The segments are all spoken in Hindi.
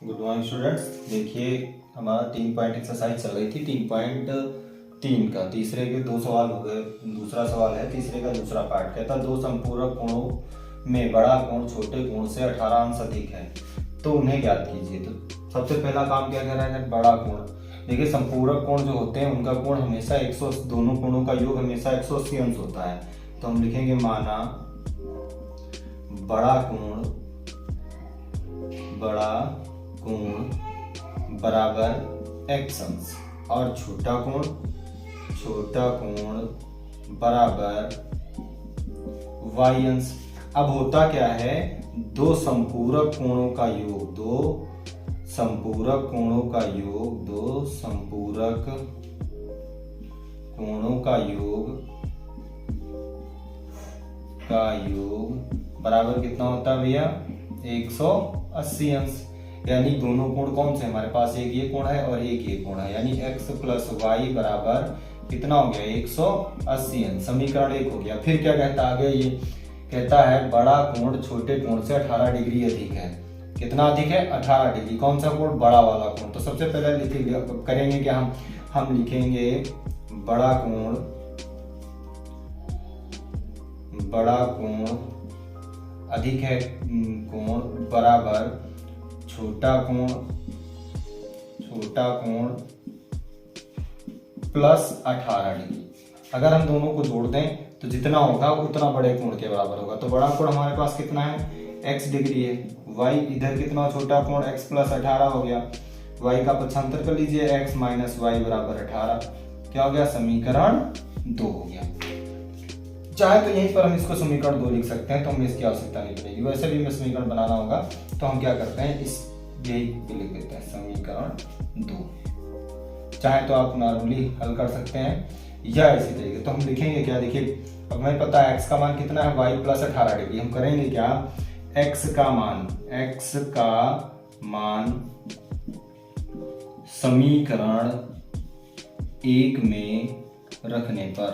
Good morning students. देखिए हमारा 3 पॉइंट एक्सरसाइज चल रही थी 3.3 का। तीसरे के 2 सवाल हो गए, दूसरा सवाल है तीसरे का दूसरा पार्ट। कहता दो संपूरक कोणों में बड़ा कोण छोटे कोण से 18 अंश अधिक है तो उन्हें ज्ञात कीजिए। तो सबसे पहला काम क्या कर रहा है, बड़ा कोण। देखिए संपूरक कोण जो होते हैं उनका कोण हमेशा 180, दोनों कोणों का योग हमेशा 180 अंश होता है। तो हम लिखेंगे माना बड़ा कोण बराबर x अंश और छोटा कोण बराबर y अंश। अब होता क्या है, दो संपूरक कोणों का योग बराबर कितना होता है भैया, 180 अंश। यानी दोनों कोण कौन से हमारे पास, एक ये कोण है और एक ये कोण है, यानी x प्लस वाई बराबर कितना हो गया, 180 अंश। समीकरण 1 हो गया। फिर क्या कहता आगे, ये कहता है बड़ा कोण छोटे कोण से 18 डिग्री अधिक है। कितना अधिक है, 18 डिग्री। कौन सा कोण, बड़ा वाला कोण। तो सबसे पहले करेंगे क्या, हम लिखेंगे बड़ा कोण अधिक है कोण बराबर छोटा कोण प्लस 18 डिग्री। अगर हम दोनों को जोड़ दें तो जितना होगा उतना बड़े कोण के बराबर होगा। तो बड़ा कोण हमारे पास कितना है, x डिग्री है। y इधर कितना, छोटा कोण x प्लस 18 हो गया। y का पक्षांतर कर लीजिए, x माइनस वाई बराबर 18। क्या हो गया, समीकरण 2 हो गया। चाहे तो यहीं पर हम इसको समीकरण 2 लिख सकते हैं, तो हमें इसकी आवश्यकता नहीं पड़ेगी। वैसे भी हमें समीकरण बनाना होगा तो हम क्या करते हैं, इस यही लिख देते हैं समीकरण 2। चाहे तो आप नॉर्मली हल कर सकते हैं या इसी तरीके। तो हम लिखेंगे क्या, देखिए अब हमें पता है x का मान कितना है, y प्लस 18 डिग्री। हम करेंगे क्या, x का मान समीकरण 1 में रखने पर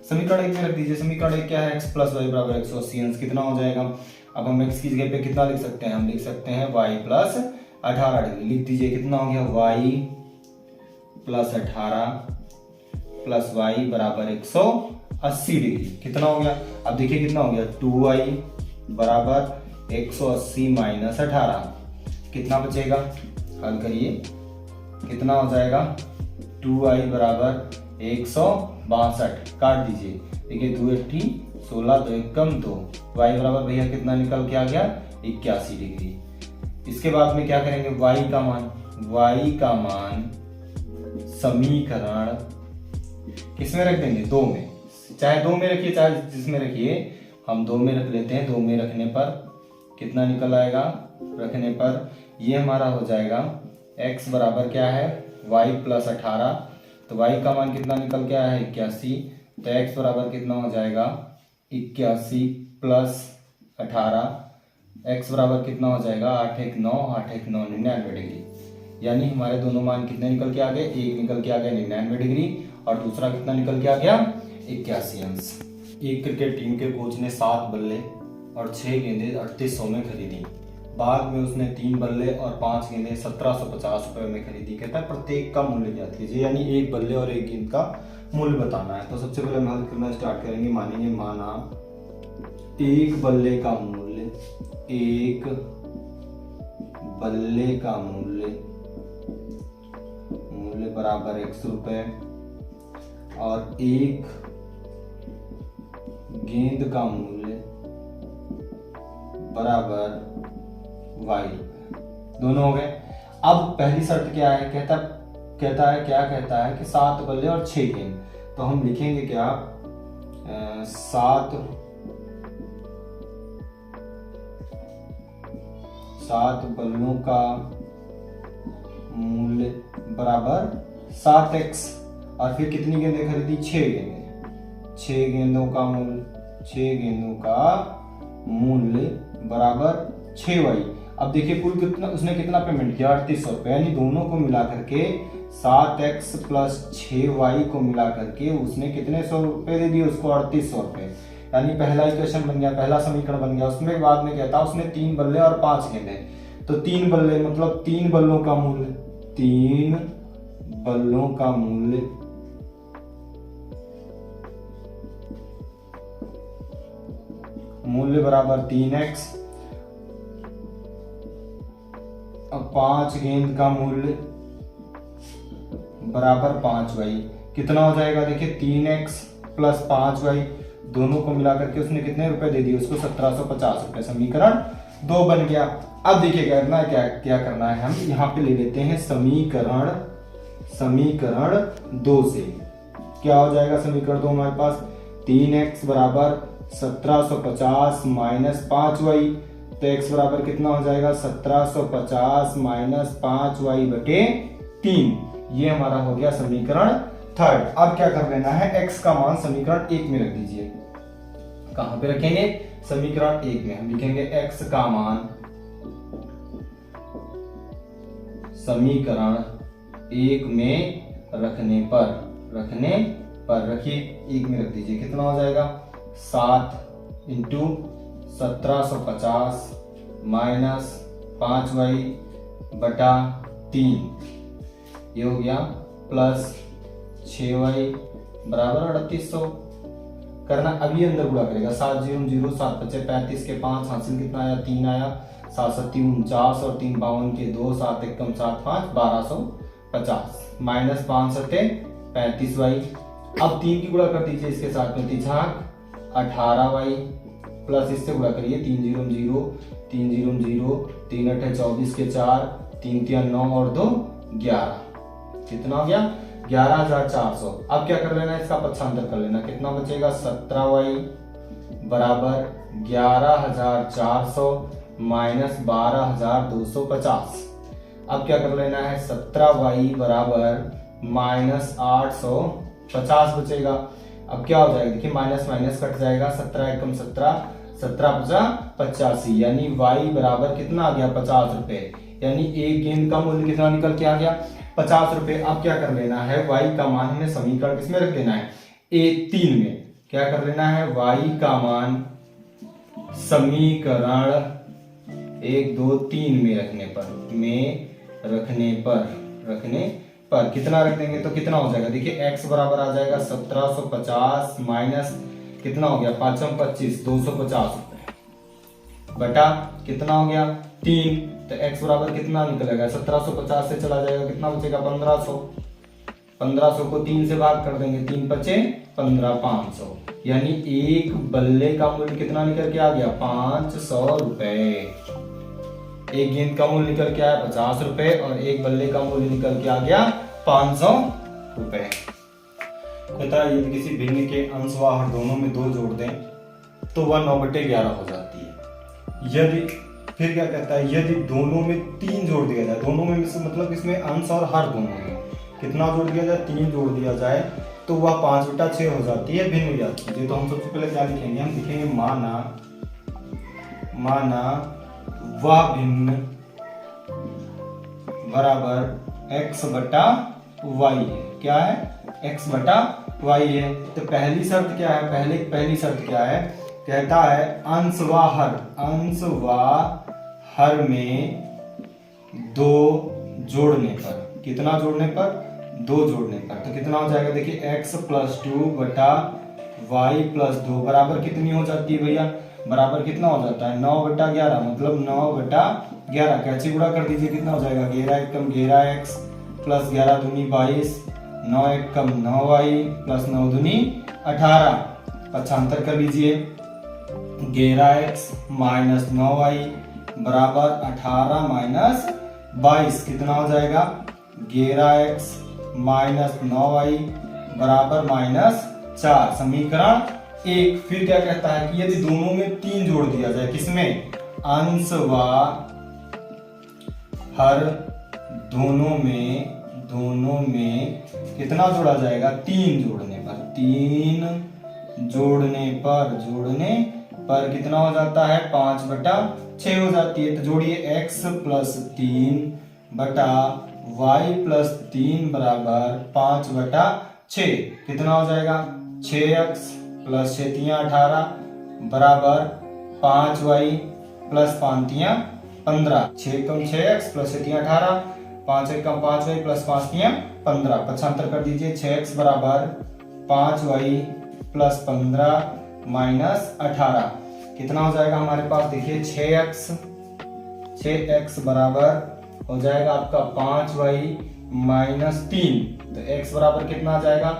समीकरण 1 में रख दीजिए। समीकरण 1 क्या है, x प्लस वाई बराबर 180 अंश। कितना हो जाएगा, अब हम x की जगह पे कितना लिख सकते हैं, हम लिख सकते हैं y प्लस 18 डिग्री। लिख दीजिए कितना हो गया, y प्लस 18 प्लस y बराबर 180 डिग्री। कितना हो गया, अब देखिए कितना हो गया, 2y बराबर 180 माइनस 18। कितना बचेगा, हल करिए, कितना हो जाएगा, 2y बराबर 162। काट दीजिए, देखिए 2 8 16, 2 1 2। y बराबर भैया कितना निकल के आ गया, 81 डिग्री। इसके बाद में क्या करेंगे, y का मान समीकरण किसमें रख देंगे, 2 में। चाहे 2 में रखिए चाहे जिसमें रखिए, हम 2 में रख लेते हैं। 2 में रखने पर कितना निकल आएगा, रखने पर ये हमारा हो जाएगा x बराबर क्या है, y प्लस 18। तो y का मान कितना निकल के आया है, 81। तो x बराबर कितना हो जाएगा, 81 प्लस 18। x बराबर कितना हो जाएगा, 8 1 9 8 1 9 99 डिग्री। यानी हमारे दोनों मान कितने निकल के आ गए, एक निकल के आ गया 99 डिग्री और दूसरा कितना निकल के आ गया, 81 अंश। एक क्रिकेट टीम के कोच ने 7 बल्ले और 6 गेंदें 3800 में खरीदी। बाद में उसने 3 बल्ले और 5 गेंदें 1750 रुपए में खरीदी। कहता है प्रत्येक का मूल्य ज्ञात कीजिए, यानी एक बल्ले और एक गेंद का मूल्य बताना है। तो सबसे पहले हम हल करना स्टार्ट करेंगे। माना एक बल्ले का मूल्य बराबर 100 रुपए और एक गेंद का मूल्य बराबर y रुपए, दोनों हो गए। अब पहली शर्त क्या है, कहता है कि 7 बल्ले और 6 गेंद। तो हम लिखेंगे क्या, 7 बल्लों का मूल्य बराबर 7x और फिर कितनी गेंदें खरीदी, 6 गेंदें। 6 गेंदों का मूल्य बराबर 6y। अब देखिए कुल कितना उसने कितना पेमेंट किया, 3800 रुपए। यानी दोनों को मिला करके 7x प्लस 6y को मिला करके उसने कितने 100 रुपए दे दिए उसको, 3800 रुपए। यानी पहला इक्वेशन बन गया, पहला समीकरण बन गया। उसमें बाद में क्या था, उसमें 3 बल्ले और 5 गेंद, तो 3 बल्ले मतलब 3 बल्लों का मूल्य, 3 बल्लों का मूल्य बराबर 3x, अब 5 गेंद का मूल्य बराबर 5y। कितना हो जाएगा, देखिए 3x प्लस 5y, दोनों को मिलाकर के उसने कितने रुपए दे दिए उसको, 1750 रुपए। समीकरण 2 बन गया। अब देखिए करना है क्या करना है, हम यहाँ पे ले लेते हैं समीकरण 2 से। क्या हो जाएगा समीकरण 2 हमारे पास, 3x बराबर 1750 माइनस 5y, तो x बराबर कितना हो जाएगा, 1750 माइनस 5y बटे 3। ये हमारा हो गया समीकरण 3। अब क्या कर लेना है, x का मान समीकरण 1 में रख दीजिए। कहां पे रखेंगे, समीकरण 1 में। हम लिखेंगे x का मान समीकरण 1 में रखने पर रखिए, 1 में रख दीजिए। कितना हो जाएगा, 7 इंटू 1750 माइनस 5y बटा 3, ये हो गया, प्लस 6y बराबर 3800। करना अभी अंदर गुणा करेगा, 7 0 0 7 5 35 के 5 हासिल कितना आया, 3 आया, 7 7 49 और 3 52 के 2, 7 1 कम 7 5 1250 माइनस 5 7 35y। अब 3 की गुणा कर दीजिए इसके साथ में, 3 18y प्लस इससे गुणा करिए, 3 0 0 3 0 0 3 8 24 के 4, 3 3 9 और 2 11, कितना हो गया, 11400। अब क्या कर लेना है, इसका पक्षांतर कर लेना, कितना बचेगा, 17y बराबर 11400 माइनस 12250। अब क्या कर लेना है, 17y बराबर माइनस 850 बचेगा। अब क्या हो जाएगा, देखिए माइनस माइनस कट जाएगा, 17 एकम 17 17 85, यानी y बराबर कितना आ गया, 50 रुपए। यानी एक गेंद का मूल्य कितना निकल के आ गया, 50 रुपए। अब क्या कर लेना है, y का मान हमें समीकरण किसमें रख देना है, A3 में। क्या कर लेना है, y का मान समीकरण 1 2 3 में रखने पर कितना रख देंगे, तो कितना हो जाएगा, देखिए x बराबर आ जाएगा 1750 माइनस कितना हो गया, 5 25 250 रुपए बटा कितना हो गया 3, तो x बराबर कितना निकलेगा, 1750 से चला जाएगा, कितना बचेगा 1500। 1500 को 3 से भाग कर देंगे, 3 बचे 15 500, यानी एक बल्ले का मूल्य कितना निकल के आ गया, 500 रुपए। एक गेंद का मूल्य निकल के आया 50 रुपए और एक बल्ले का मूल्य निकल के आ गया 500 रुपए। कहता है यदि किसी भिन्न के अंश व हर दोनों में 2 जोड़ दें तो वह 9/11 हो जाती है। यदि फिर क्या कहता है, यदि दोनों में 3 जोड़ दिया जाए, दोनों में मतलब इसमें अंश और हर दोनों में कितना जोड़ दिया जाए, 3 जोड़ दिया जाए, तो वह 5/6 हो जाती है, भिन्न हो जाती है। तो हम सबसे पहले क्या लिखेंगे, हम लिखेंगे माना वह भिन्न बराबर x/y है। क्या है, x/y है। तो पहली शर्त क्या है, पहली शर्त क्या है, कहता है अंश व हर में 2 जोड़ने पर, कितना जोड़ने पर, 2 जोड़ने पर, तो कितना हो जाएगा, देखिए x + 2 बटा y + 2 बराबर कितनी हो जाती है भैया, बराबर कितना हो जाता है 9/11, मतलब 9/11। कैसे गुणा कर दीजिए, कितना हो जाएगा, 11 एकम 11x प्लस 11 दूनी 22, 9 एकम 9y प्लस 9 दूनी 18। पक्षांतर कर लीजिए, 11x माइनस 9y बराबर 18 माइनस 22, कितना हो जाएगा, 11x माइनस 9y बराबर -4। समीकरण 1। फिर क्या कहता है कि यदि दोनों में 3 जोड़ दिया जाए, किसमें, अंश व हर दोनों में कितना जोड़ा जाएगा, 3 जोड़ने पर कितना हो जाता है, 5/6 हो जाती है। तो जोड़िए x + 3 बटा y + 3 बराबर 5/6, कितना हो जाएगा, 6x प्लस 6 3 18 बराबर 5y प्लस 5 तियां 15, 6 कम 6x प्लस 6 तियां 18, 5 एक कम 5y प्लस 5 तियां 15, पक्षांतर कर दीजिए। 6x बराबर 5y प्लस 15 माइनस 18 कितना हो जाएगा हमारे पास, देखिए 6x बराबर हो जाएगा आपका 5y माइनस 3, तो x बराबर कितना आ जाएगा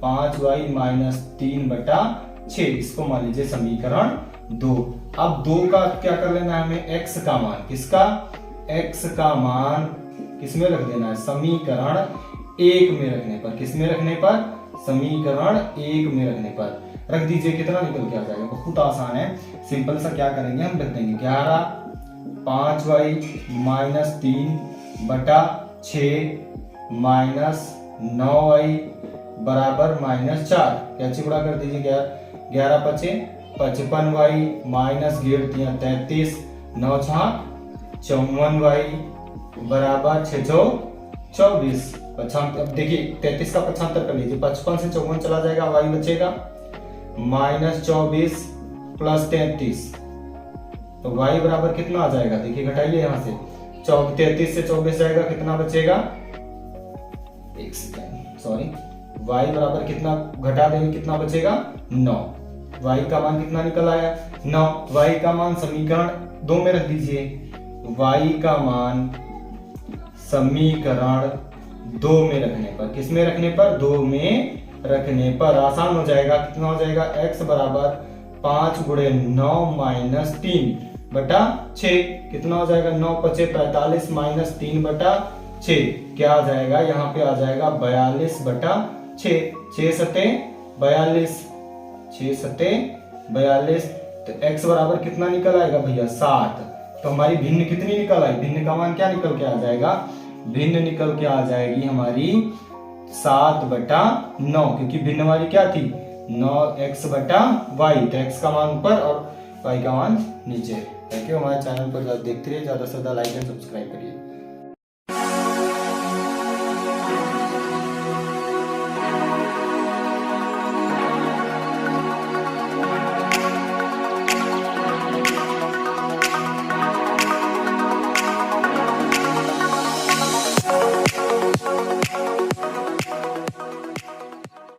5y माइनस 3 बटा 6। इसको मान लीजिए समीकरण 2। अब 2 का क्या कर लेना है हमें, x का मान, किसका, x का मान किसमें रख देना है, समीकरण 1 में रखने पर, किसमें रखने पर, समीकरण 1 में रखने पर रख दीजिए। कितना निकल के आ जाएगा, बहुत आसान है, सिंपल सा क्या करेंगे हम रख देंगे 11 5y माइनस 3 बटा 6 माइनस 9y बराबर माइनस 4, कैसे गुणा कर दीजिए, 11 पचे 55y माइनस 33, 9 6 54y बराबर 6 24। अब देखिए 33 का पक्षांतर कर लीजिए, 55 से 54 चला जाएगा, y बचेगा माइनस 24 प्लस 33, तो y बराबर कितना आ जाएगा, देखिए घटाइए यहाँ से, 33 से 24 जाएगा, कितना बचेगा, एक सेकेंड सॉरी, y बराबर कितना घटा देंगे, कितना बचेगा 9, y का मान कितना निकल आया 9, y का मान समीकरण 2 में रख दीजिए, y का मान समीकरण 2 में रखने पर, किस में रखने पर, 2 में रखने पर आसान हो जाएगा, कितना हो जाएगा, x बराबर 5 गुणे 9 माइनस 3 बटा 6, कितना हो जाएगा, 9 पचे 45 माइनस 3 बटा 6, क्या आ जाएगा, यहाँ पे आ जाएगा 42 बटा 6, 6 सते 42, 6 सते 42, तो x बराबर कितना निकल आएगा भैया 7, तो हमारी भिन्न कितनी निकल आई, भिन्न का मान क्या निकल के आ जाएगा, भिन्न निकल के आ जाएगी हमारी 7 बटा 9, क्योंकि भिन्न हमारी क्या थी 9x बटा y, तो x का मान ऊपर और y का मान नीचे। थैंक यू, हमारे चैनल पर देखते रहिए, ज्यादा से ज्यादा लाइक एंड सब्सक्राइब करिए।